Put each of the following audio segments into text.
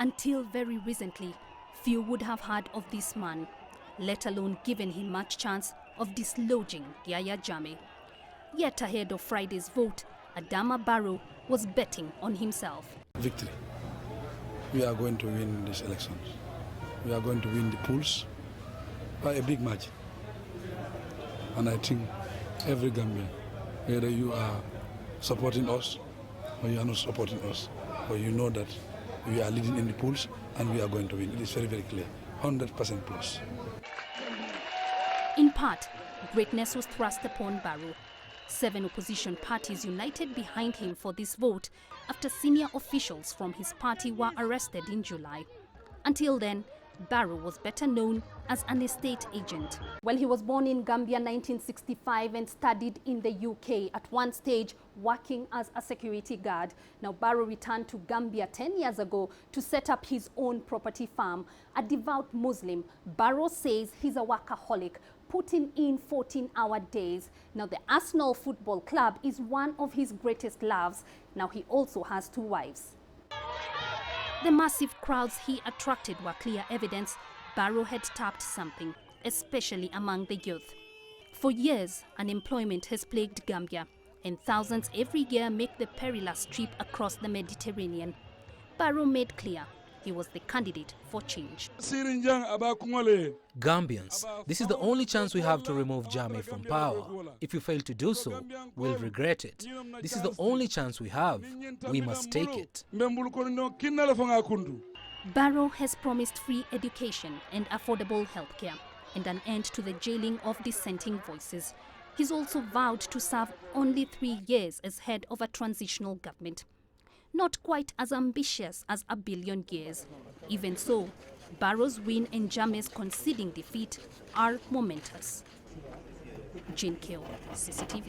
Until very recently, few would have heard of this man, let alone given him much chance of dislodging Yahya Jammeh. Yet ahead of Friday's vote, Adama Barrow was betting on himself. Victory. We are going to win these elections. We are going to win the polls by a big margin. And I think every Gambian, whether you are supporting us or you are not supporting us, but you know that we are leading in the polls and we are going to win. It is very, very clear. 100% plus. In part, greatness was thrust upon Barrow. 7 opposition parties united behind him for this vote after senior officials from his party were arrested in July. Until then, Barrow was better known as an estate agent. Well, he was born in Gambia 1965 and studied in the UK, at one stage working as a security guard. Now, Barrow returned to Gambia 10 years ago to set up his own property farm. A devout Muslim, Barrow says he's a workaholic, putting in 14-hour days. Now, the Arsenal Football Club is one of his greatest loves. Now, he also has 2 wives. The massive crowds he attracted were clear evidence Barrow had tapped something, especially among the youth. For years, unemployment has plagued Gambia, and thousands every year make the perilous trip across the Mediterranean. Barrow made clear he was the candidate for change. Gambians, this is the only chance we have to remove Jammeh from power. If you fail to do so, we'll regret it. This is the only chance we have. We must take it. Barrow has promised free education and affordable healthcare, and an end to the jailing of dissenting voices. He's also vowed to serve only 3 years as head of a transitional government. Not quite as ambitious as a billion years. Even so, Barrow's win and Jammeh's conceding defeat are momentous. Jane Keo, CCTV.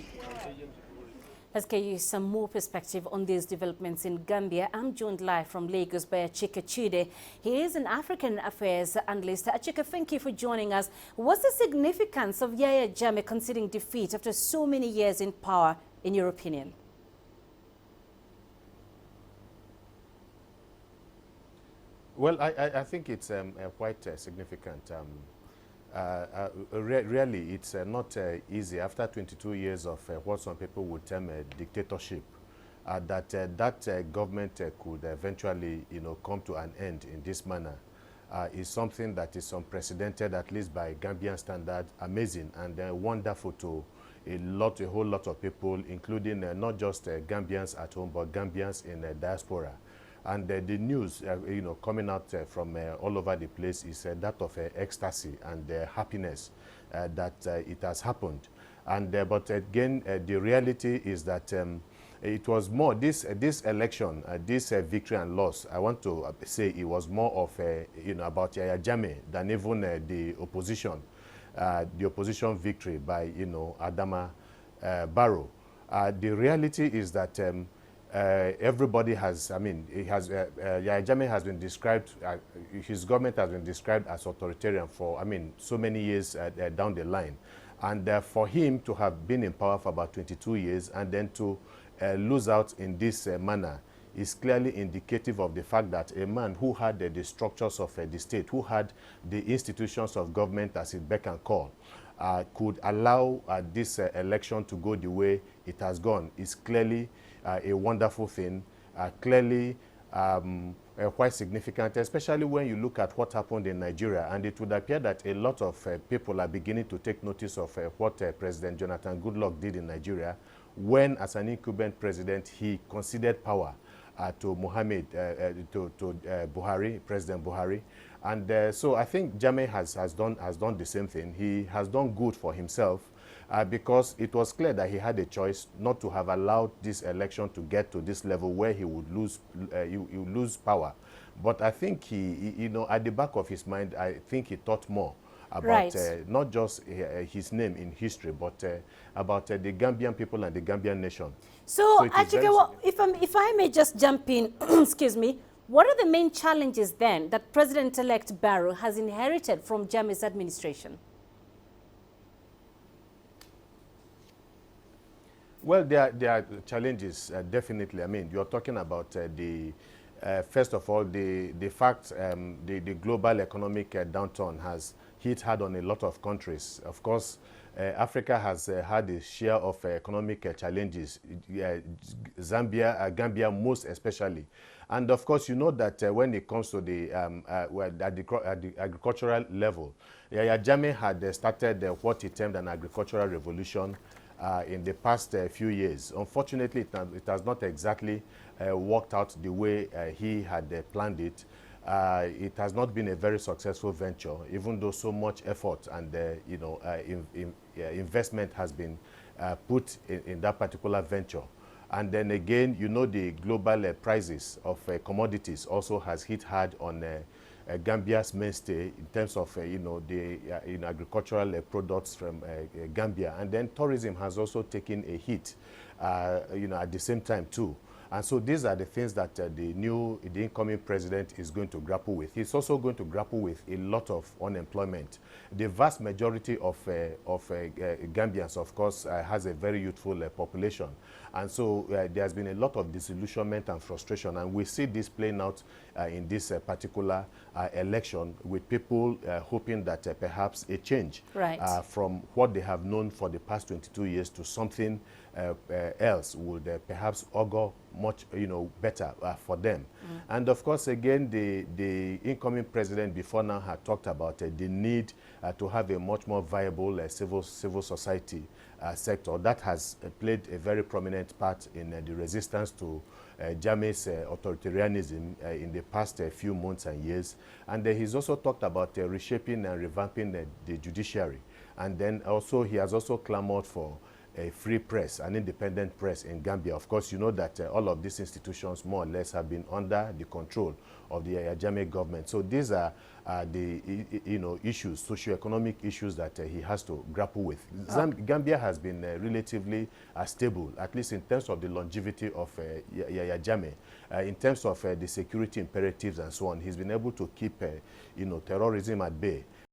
Let's get you some more perspective on these developments in Gambia. I'm joined live from Lagos by Achika Chide. He is an African affairs analyst. Achika, thank you for joining us. What's the significance of Yahya Jammeh conceding defeat after so many years in power, in your opinion? Well, I think it's quite significant. Really, it's not easy after 22 years of what some people would term a dictatorship, that government could eventually, come to an end in this manner. Is something that is unprecedented, at least by Gambian standard, amazing and wonderful to a whole lot of people, including not just Gambians at home, but Gambians in diaspora. And the news, coming out from all over the place is that of ecstasy and happiness that it has happened. And but again, the reality is that it was more this election, this victory and loss. I want to say it was more of about Yahya Jammeh than even the opposition victory by Adama Barrow. The reality is that. Everybody has, Yahya Jammeh has been described, his government has been described as authoritarian for, so many years down the line. And for him to have been in power for about 22 years and then to lose out in this manner is clearly indicative of the fact that a man who had the structures of the state, who had the institutions of government as it beck and call, could allow this election to go the way it has gone is clearly a wonderful thing, clearly quite significant, especially when you look at what happened in Nigeria. And it would appear that a lot of people are beginning to take notice of what President Jonathan Goodluck did in Nigeria when, as an incumbent president, he conceded power to Buhari, President Buhari. And so I think Jammeh has done the same thing. He has done good for himself because it was clear that he had a choice not to have allowed this election to get to this level where he would lose power. But I think he, at the back of his mind, I think he thought more about not just his name in history, but about the Gambian people and the Gambian nation. So actually, if I may just jump in, excuse me, what are the main challenges then that President-elect Barrow has inherited from Jammeh's administration? Well, there are challenges, definitely. You're talking about the first of all, the fact the global economic downturn has hit hard on a lot of countries. Of course, Africa has had a share of economic challenges, Gambia most especially. And of course, you know that when it comes to the, at the agricultural level, Yahya Jammeh had started what he termed an agricultural revolution in the past few years. Unfortunately, it has not exactly worked out the way he had planned it. It has not been a very successful venture, even though so much effort and investment has been put in that particular venture. And then again, you know, the global prices of commodities also has hit hard on Gambia's mainstay in terms of the agricultural products from Gambia. And then tourism has also taken a hit at the same time too. And so these are the things that the incoming president is going to grapple with. He's also going to grapple with a lot of unemployment. The vast majority of Gambians, of course, has a very youthful population. And so there's been a lot of disillusionment and frustration. And we see this playing out in this particular election, with people hoping that perhaps a change from what they have known for the past 22 years to something else would perhaps augur much better for them. And of course, again, the incoming president before now had talked about the need to have a much more viable civil society sector. That has played a very prominent part in the resistance to Jammeh's authoritarianism in the past few months and years. And he's also talked about reshaping and revamping the judiciary. And then also he has also clamored for a free press, an independent press in Gambia. Of course, you know that all of these institutions more or less have been under the control of the Yahya Jammeh government. So these are the issues, socioeconomic issues that he has to grapple with. Gambia has been relatively stable, at least in terms of the longevity of Yahya Jammeh. In terms of the security imperatives and so on, he's been able to keep terrorism at bay.